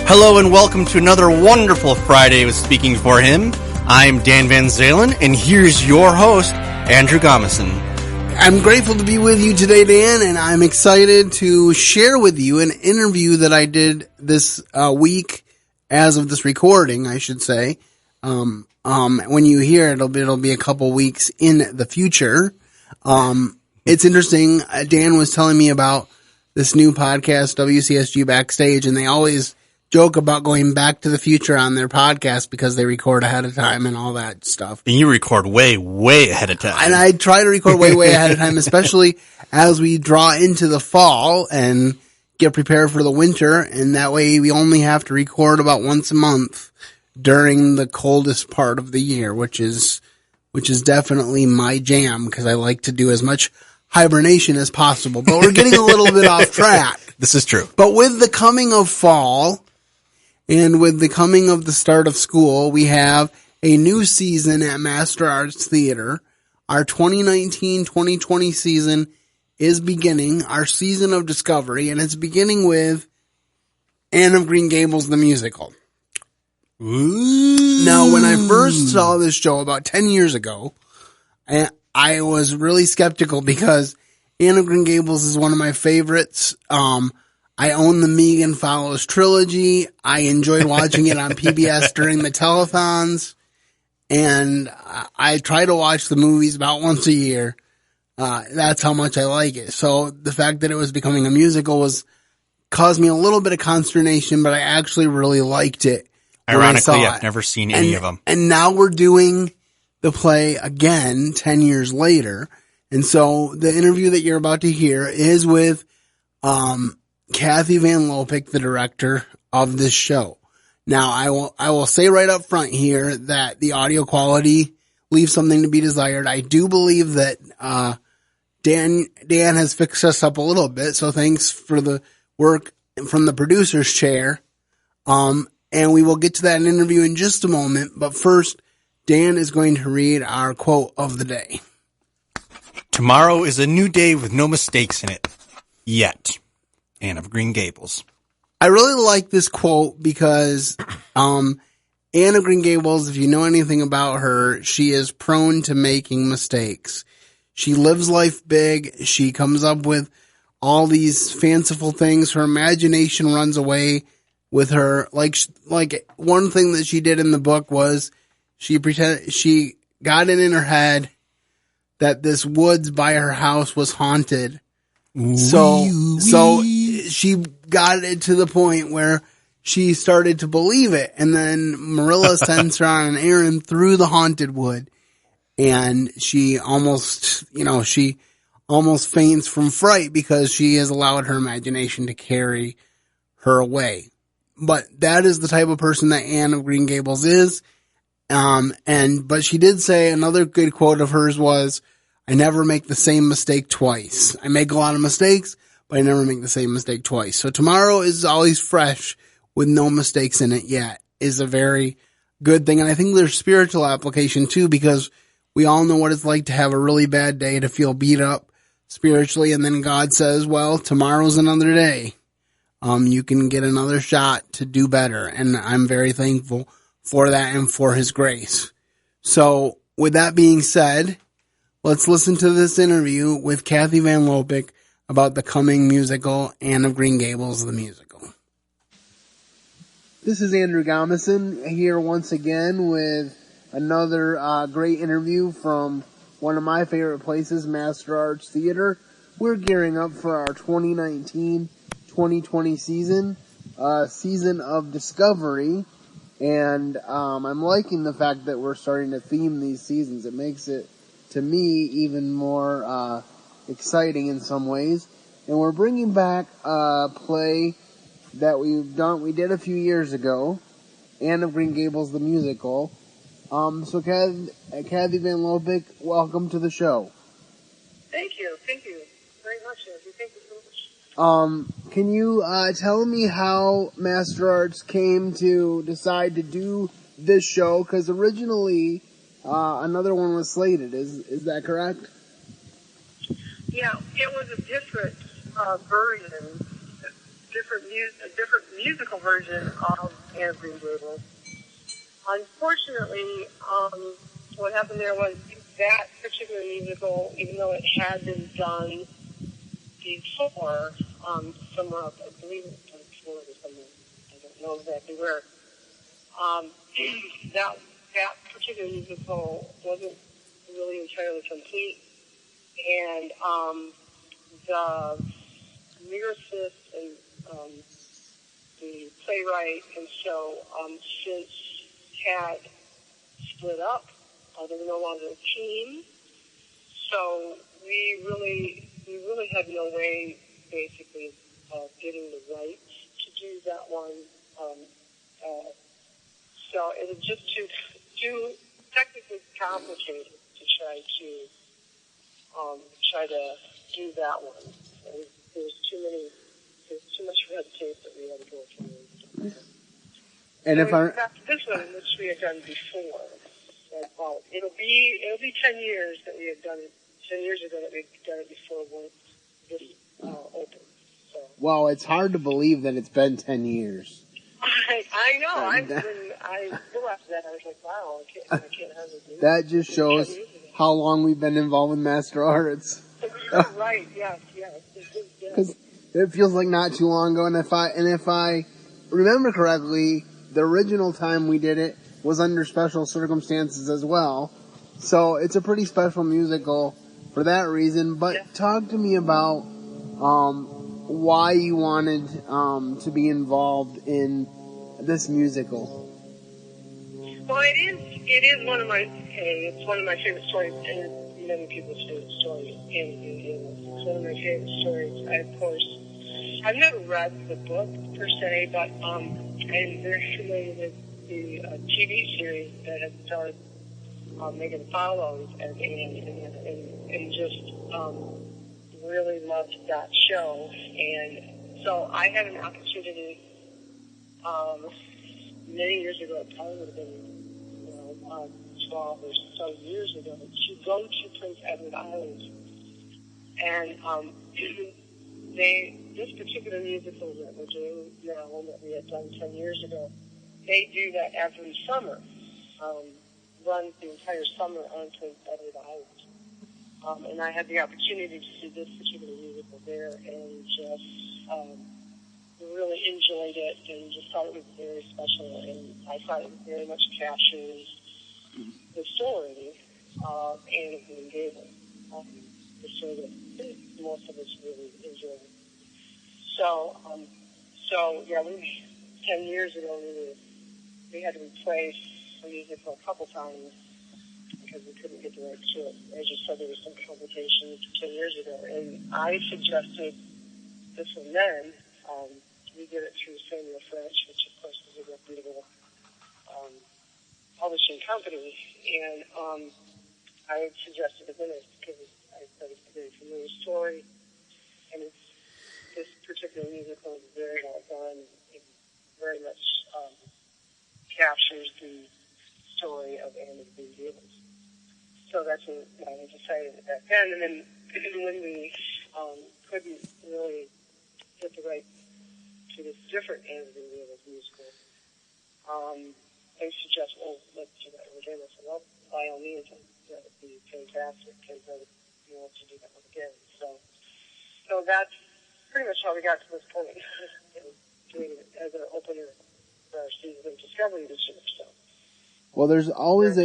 Hello and welcome to another wonderful Friday with Speaking for Him. I'm Dan Van Zalen, and here's your host, Andrew Gomison. I'm grateful to be with you today, Dan, and I'm excited to share with you an interview that I did this week, as of this recording, I should say. When you hear it, it'll be a couple weeks in the future. It's interesting. Dan was telling me about this new podcast, WCSG Backstage, and they always joke about going back to the future on their podcast because they record ahead of time and all that stuff. And you record way, way ahead of time. And I try to record way, way ahead of time, especially as we draw into the fall and get prepared for the winter. And that way we only have to record about once a month during the coldest part of the year, which is definitely my jam because I like to do as much hibernation as possible. But we're getting a little bit off track. This is true. But with the coming of fall and with the coming of the start of school, we have a new season at Master Arts Theater. Our 2019-2020 season is beginning, our season of discovery, and it's beginning with Anne of Green Gables, the musical. Ooh. Now, when I first saw this show about 10 years ago, I was really skeptical because Anne of Green Gables is one of my favorites. I own the Megan Follows trilogy. I enjoyed watching it on PBS during the telethons. And I try to watch the movies about once a year. That's how much I like it. So the fact that it was becoming a musical caused me a little bit of consternation, but I actually really liked it. Ironically, I've never seen any of them. And now we're doing the play again 10 years later. And so the interview that you're about to hear is with Cathy Van Lopik, the director of this show. Now, I will say right up front here that the audio quality leaves something to be desired. I do believe that Dan has fixed us up a little bit, so thanks for the work from the producer's chair. And we will get to that interview in just a moment, but first, Dan is going to read our quote of the day. Tomorrow is a new day with no mistakes in it. Yet. Anne of Green Gables. I really like this quote because Anne of Green Gables, if you know anything about her, she is prone to making mistakes. She lives life big. She comes up with all these fanciful things. Her imagination runs away with her. Like one thing that she did in the book was she got it in her head that this woods by her house was haunted. So she got it to the point where she started to believe it. And then Marilla sends her on an errand through the haunted wood. And she almost faints from fright because she has allowed her imagination to carry her away. But that is the type of person that Anne of Green Gables is. But she did say another good quote of hers was, I never make the same mistake twice. I make a lot of mistakes, but I never make the same mistake twice. So tomorrow is always fresh with no mistakes in it yet is a very good thing. And I think there's spiritual application too, because we all know what it's like to have a really bad day, to feel beat up spiritually. And then God says, well, tomorrow's another day. You can get another shot to do better. And I'm very thankful for that and for his grace. So with that being said, let's listen to this interview with Cathy Van Lopik about the coming musical, Anne of Green Gables, the musical. This is Andrew Gomison here once again with another great interview from one of my favorite places, Master Arts Theater. We're gearing up for our 2019-2020 season of discovery. And I'm liking the fact that we're starting to theme these seasons. It makes it, to me, even more exciting in some ways. And we're bringing back a play that we did a few years ago, Anne of Green Gables, the musical. So Cathy Van Lopik, welcome to the show. Thank you very much, Andrew. Thank you so much. Can you tell me how Master Arts came to decide to do this show? Because originally another one was slated. Is that correct? Yeah, it was a different version a different musical version of Anne of Green Gables. Unfortunately, what happened there was that particular musical, even though it had been done before, somewhere up, I believe it was in Florida somewhere, I don't know exactly where, that particular musical wasn't really entirely complete, and the lyricist and the playwright and so since had split up. They were no longer a team, so we really had no way, basically, of getting the rights to do that one. So it was just too technically complicated to try to do that one. There's too much red tape that we had to go through. And so this one, which we had done before, it'll be 10 years that we had done it. 10 years ago that we'd done it before this opened. So. Well, it's hard to believe that it's been 10 years. I know. I realized that. I was like, wow, I can't have it. That just shows how long we've been involved with Master Arts. Right. Yes. Because it feels like not too long ago, and if I remember correctly, the original time we did it was under special circumstances as well. So it's a pretty special musical for that reason. But talk to me about why you wanted to be involved in this musical. Well, it is one of my favorite stories, and many people's favorite stories. It's one of my favorite stories. I've never read the book per se, but I'm very familiar with the TV series that has starred Megan Follows and just really loved that show. And so I had an opportunity many years ago, it probably would have been 12 or so years ago, to go to Prince Edward Island. And this particular musical that we're doing now, and that we had done 10 years ago, they do that every summer, runs the entire summer on Prince Edward Island. And I had the opportunity to see this particular musical there and just really enjoyed it and just thought it was very special. And I thought it very much captures the story of Anne of Green Gables, the story that most of us really enjoy. So 10 years ago, we had to replace the musical a couple times because we couldn't get the rights to it. As you said, there was some complications 10 years ago, and I suggested this one then. We did it through Samuel French, which of course is a reputable publishing company, and I suggested it then because I thought it's a very familiar story, and this particular musical is very well done. It very much captures the story of Anne of Green Gables. So that's what I decided back then. And then when we couldn't really get the right to this different Anne of Green Gables musical, they suggested, well, let's do that again. I said, well, by all means, that would be fantastic because I would want to do that one again. So that's pretty much how we got to this point, doing it as an opener for our season of Discovery this year. So. Well, there's always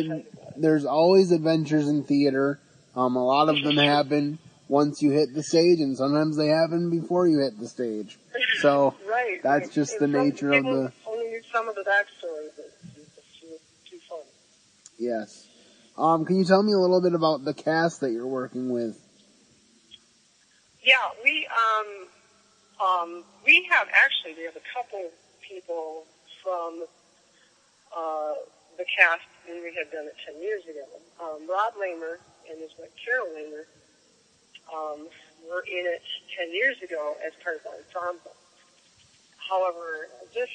adventures in theater. A lot of them happen once you hit the stage, and sometimes they happen before you hit the stage. So that's just the nature of the. Only knew some of the backstory, but it's too fun. Yes. Can you tell me a little bit about the cast that you're working with? Yeah, we have a couple people from the cast, and we had done it 10 years ago. Rob Lamer and his wife Carol Lamer were in it 10 years ago as part of the ensemble. However, this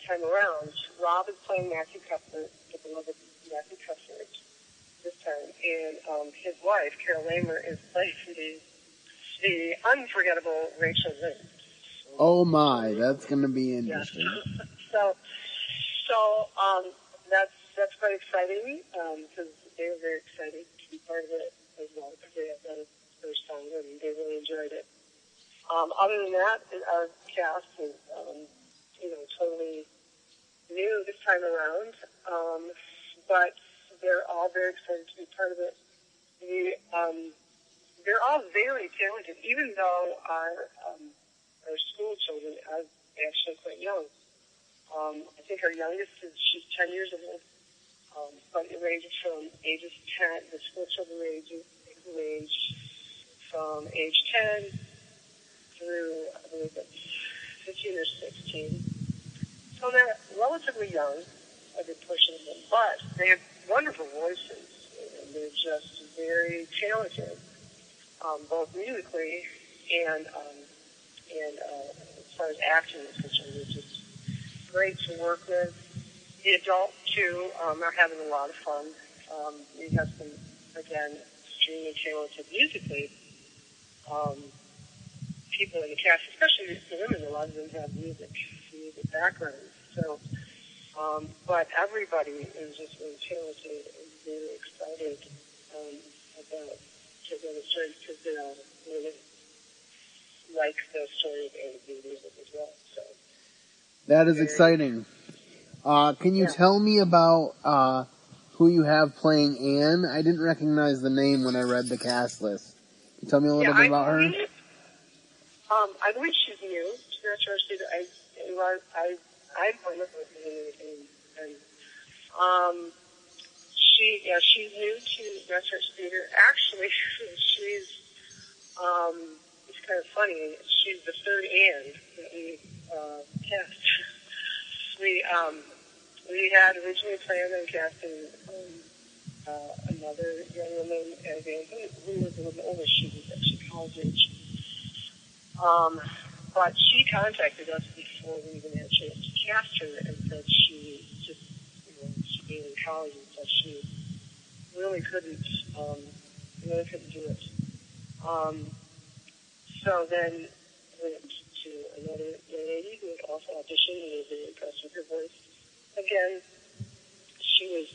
time around, Rob is playing Matthew Cuthbert, the beloved Matthew Cuthbert, this time, and his wife Carol Lamer is playing the unforgettable Rachel Lynn. Oh my, that's going to be interesting. Yeah. That's quite exciting because they were very excited to be part of it as well because they had done it first time and they really enjoyed it. Other than that, our cast is totally new this time around, but they're all very excited to be part of it. They're all very talented, even though our school children are actually quite young. I think our youngest she's 10 years old, but it ranges from ages 10. The school children range from age 10 through I believe it's 15 or 16. So they're relatively young, a good portion of them, but they have wonderful voices. And they're just very talented, both musically and as far as acting is concerned. They're just great to work with. The adults, too, are having a lot of fun. We have some, again, extremely talented musically people in the cast, especially the women. A lot of them have music backgrounds. So, but everybody is just really talented and really excited about the story because they really like the story and the music as well. So that is exciting. Can you tell me about who you have playing Anne? I didn't recognize the name when I read the cast list. Can you tell me a little bit about her? I believe she's new to the Retro Theater. I've worked with her and she's new to Retro Theater. Actually, she's it's kind of funny. She's the third Anne that we cast. We had originally planned on casting another young woman as Anne who was a little older. She was actually college age. But she contacted us before we even had a chance to cast her and said she just, she being in college and stuff, she really couldn't do it. So then went to another young lady who had also auditioned and was very impressed with her voice. Again, she was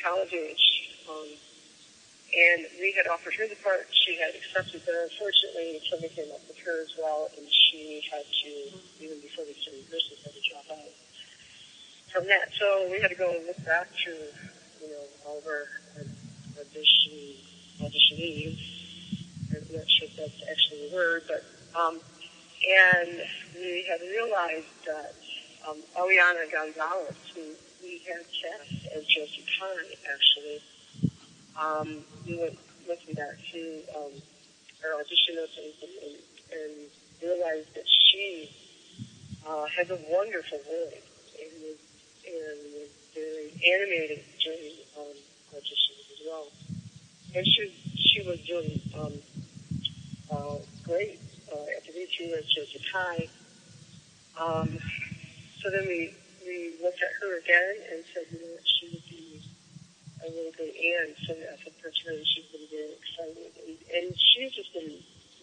college age, and we had offered her the part. She had accepted, but unfortunately something came up with her as well, and she had to, even before we started rehearsals, had to drop out from that. So we had to go and look back through, all of our auditionees. I'm not sure if that's actually the word, but, and we had realized that Eliana Gonzalez, who we had cast as Josie Pye, actually, we went looking back through our audition notes and realized that she has a wonderful voice and was very animated during auditions as well. And she was doing great at the meeting with Josie Pye. So then we looked at her again and said, she would be a really great Anne. So I think for her, she's been very excited. And she's just been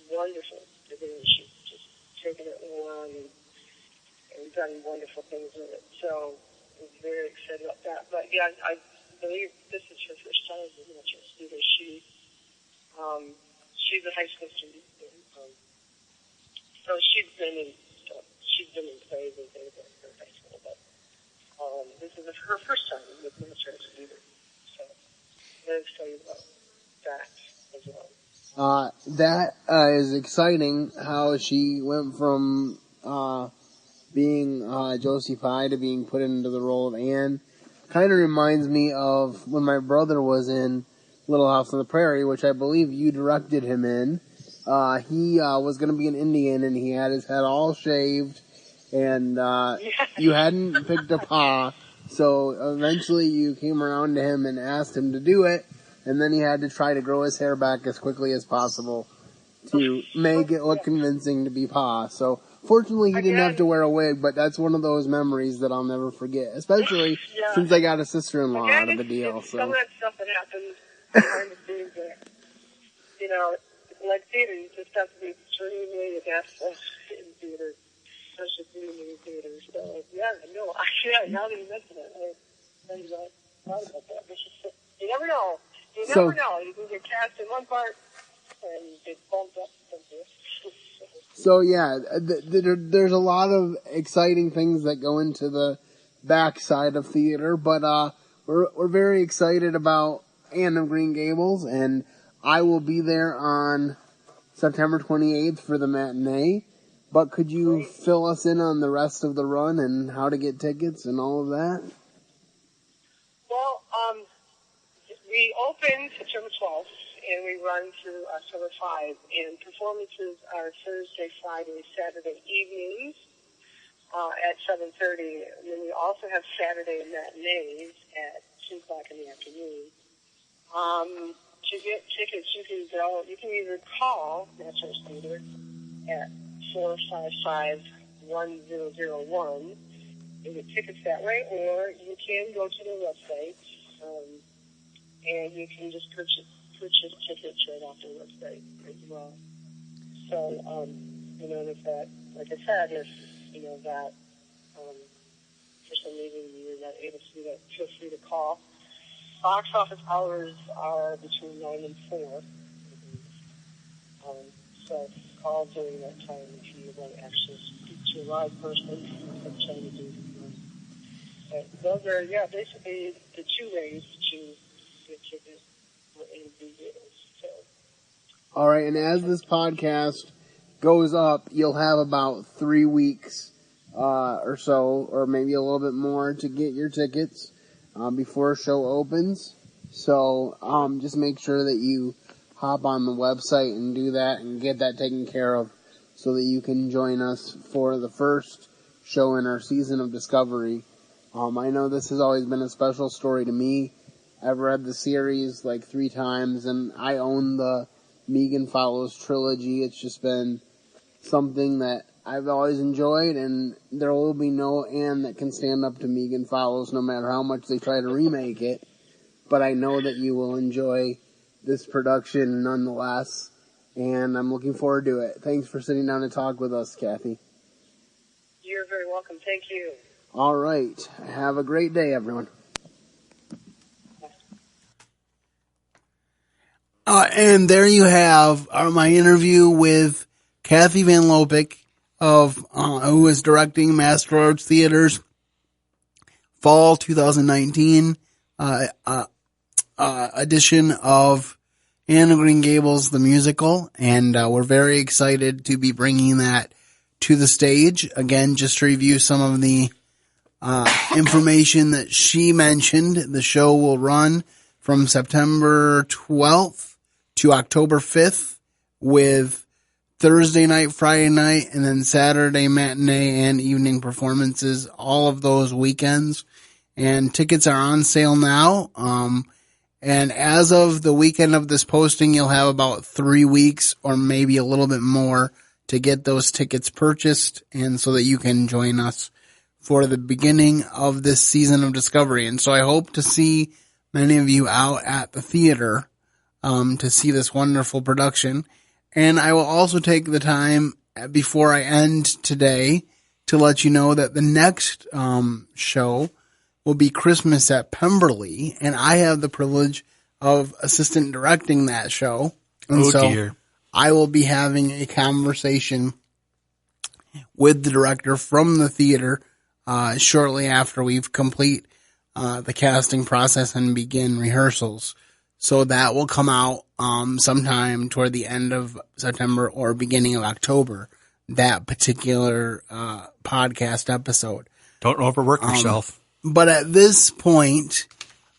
wonderful. She's just taken it along and done wonderful things with it. So I was very excited about that. But yeah, I believe this is her first time in the Metro Theater. She's a high school student. So she's been in plays and things like her high school, but this is her first time with Metro Theater. So I'm very excited about that as well. That is exciting how she went from being Josie Pye to being put into the role of Anne. Kind of reminds me of when my brother was in Little House on the Prairie, which I believe you directed him in. He was going to be an Indian, and he had his head all shaved, and you hadn't picked a Pa, so eventually you came around to him and asked him to do it, and then he had to try to grow his hair back as quickly as possible to make it look convincing to be Pa. So fortunately he didn't have to wear a wig, but that's one of those memories that I'll never forget, especially since I got a sister-in-law out of the deal. So some of that stuff that happens behind the scenes there. Like theater, you just have to be extremely adept in theater. especially through the movie theater. So, now that you mention it, I thought about that. You never know. You never know. You can get cast in one part and get bumped up something. So yeah, there's a lot of exciting things that go into the backside of theater, but we're very excited about Anne of Green Gables, and I will be there on September 28th for the matinee. But could you fill us in on the rest of the run and how to get tickets and all of that? Well, we open September 12th, and we run through October 5, and performances are Thursday, Friday, Saturday evenings at 7:30, and then we also have Saturday matinees at 2 o'clock in the afternoon. To get tickets, you can either call Natural Theater at 455-1001 and get tickets that way, or you can go to their website, and you can just purchase tickets right off their website as well. So, if that, like I said, if, that, for some reason you're not able to do that, feel free to call. Box office hours are between 9 and 4. So call during that time if you want to actually speak to a live person. I'm trying to do. But those are, basically the two ways to get tickets for individuals. So. All right, and as this podcast goes up, you'll have about 3 weeks or so, or maybe a little bit more, to get your tickets before a show opens. So just make sure that you hop on the website and do that and get that taken care of so that you can join us for the first show in our season of Discovery. I know this has always been a special story to me. I've read the series like 3 times, and I own the Megan Follows trilogy. It's just been something that I've always enjoyed, and there will be no Anne that can stand up to Megan Follows no matter how much they try to remake it. But I know that you will enjoy this production nonetheless, and I'm looking forward to it. Thanks for sitting down to talk with us, Cathy. You're very welcome. Thank you. All right. Have a great day, everyone. And there you have my interview with Cathy Van Lopik who is directing Master Arts Theater's Fall 2019 edition of Anne of Green Gables, the musical. And we're very excited to be bringing that to the stage. Again, just to review some of the information that she mentioned, the show will run from September 12th to October 5th with Thursday night, Friday night, and then Saturday matinee and evening performances, all of those weekends. And tickets are on sale now. And as of the weekend of this posting, you'll have about 3 weeks or maybe a little bit more to get those tickets purchased, and so that you can join us for the beginning of this season of Discovery. And so I hope to see many of you out at the theater to see this wonderful production. And I will also take the time before I end today to let you know that the next show will be Christmas at Pemberley, and I have the privilege of assistant directing that show. And dear. I will be having a conversation with the director from the theater shortly after we've complete the casting process and begin rehearsals. So that will come out sometime toward the end of September or beginning of October, that particular podcast episode. Don't overwork yourself. But at this point,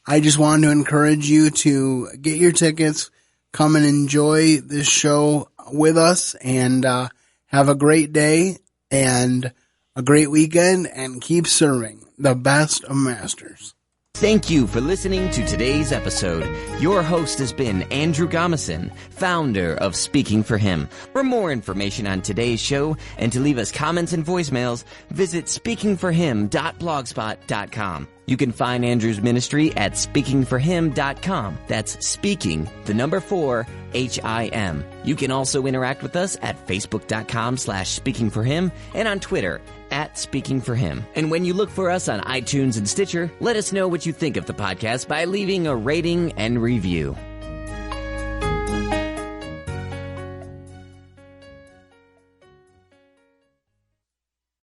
I just wanted to encourage you to get your tickets, come and enjoy this show with us, and have a great day and a great weekend, and keep serving the best of masters. Thank you for listening to today's episode. Your host has been Andrew Gomison, founder of Speaking for Him. For more information on today's show and to leave us comments and voicemails, visit speakingforhim.blogspot.com. You can find Andrew's ministry at speakingforhim.com. That's speaking, the number 4, HIM. You can also interact with us at facebook.com/speakingforhim and on Twitter @speakingforhim. And when you look for us on iTunes and Stitcher, let us know what you think of the podcast by leaving a rating and review.